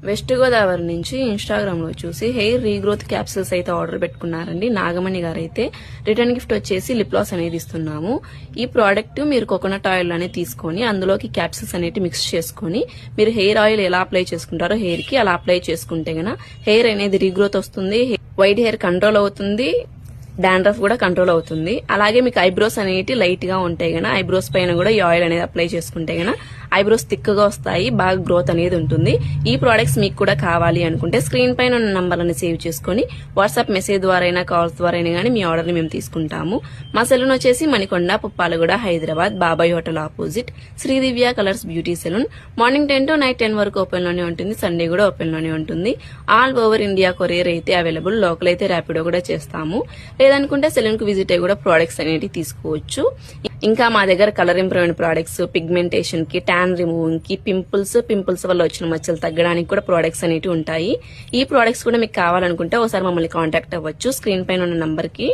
West Godavari నుంచి Instagram లో చూసి హెయిర్ రీగ్రోత్ క్యాప్సిల్స్ అయితే ఆర్డర్ పెట్టుకున్నారండి. నాగమణి గారు అయితే రిటర్న్ గిఫ్ట్ వచ్చేసి లిప్ లాస్ అనేది ఇస్తున్నాము. ఈ ప్రోడక్ట్ మీరు కోకోనట్ ఆయిల్ అనేది తీసుకొని అందులోకి క్యాప్సిల్స్ అనేవి మిక్స్ చేసుకుని మీరు హెయిర్ ఆయిల్ ఎలా అప్లై చేసుకుంటారో హెయిర్ కి అలా అప్లై చేసుకుంటే గన హెయిర్ అనేది రీగ్రోత్ వస్తుంది, వైట్ హెయిర్ కంట్రోల్ అవుతుంది, డాండ్రఫ్ కూడా కంట్రోల్ అవుతుంది. అలాగే మీకు ఐబ్రోస్ అనేవి లైట్ గా ఉంటాయి గన ఐబ్రోస్ పైన కూడా ఈ ఆయిల్ అనేది అప్లై చేసుకుంటే గన ఐబ్రోస్ థిక్ గా వస్తాయి, బాగా గ్రోత్ అనేది ఉంటుంది. ఈ ప్రొడక్ట్స్ మీకు కూడా కావాలి అనుకుంటే స్క్రీన్ పైన ఉన్న నంబర్లను సేవ్ చేసుకుని వాట్సాప్ మెసేజ్ ద్వారా అయినా కాల్స్ ద్వారా అయినా గానీ మీ ఆర్డర్ ని మేము తీసుకుంటాము. మా సెలూన్ వచ్చేసి Manikonda, Puppalaguda, Hyderabad, Babai hotel opposite Sridivya colours beauty salon. Morning 10 to night 10 వరకు ఓపెన్ లోనే ఉంటుంది, సండే కూడా ఓపెన్ లోనే ఉంటుంది. ఆల్ ఓవర్ ఇండియా కొరియర్ అయితే అవైలబుల్, లోకల్ అయితే ర్యాపిడో కూడా చేస్తాము. లేదనుకుంటే సెలూన్ కు విజిట్ అయ్యి కూడా ప్రొడక్ట్స్ అనేవి తీసుకోవచ్చు. ఇంకా మా దగ్గర కలర్ ఇంప్రూవ్మెంట్ ప్రొడక్ట్స్, పిగ్మెంటేషన్ కి, ట్యాన్ రిమూవింగ్ కి, పింపుల్స్ వల్ల వచ్చిన మచ్చలు తగ్గడానికి కూడా ప్రొడక్ట్స్ అనేవి ఉంటాయి. ఈ ప్రొడక్ట్స్ కూడా మీకు కావాలనుకుంటే ఒకసారి మమ్మల్ని కాంటాక్ట్ అవ్వచ్చు స్క్రీన్ పైన ఉన్న నంబర్ కి.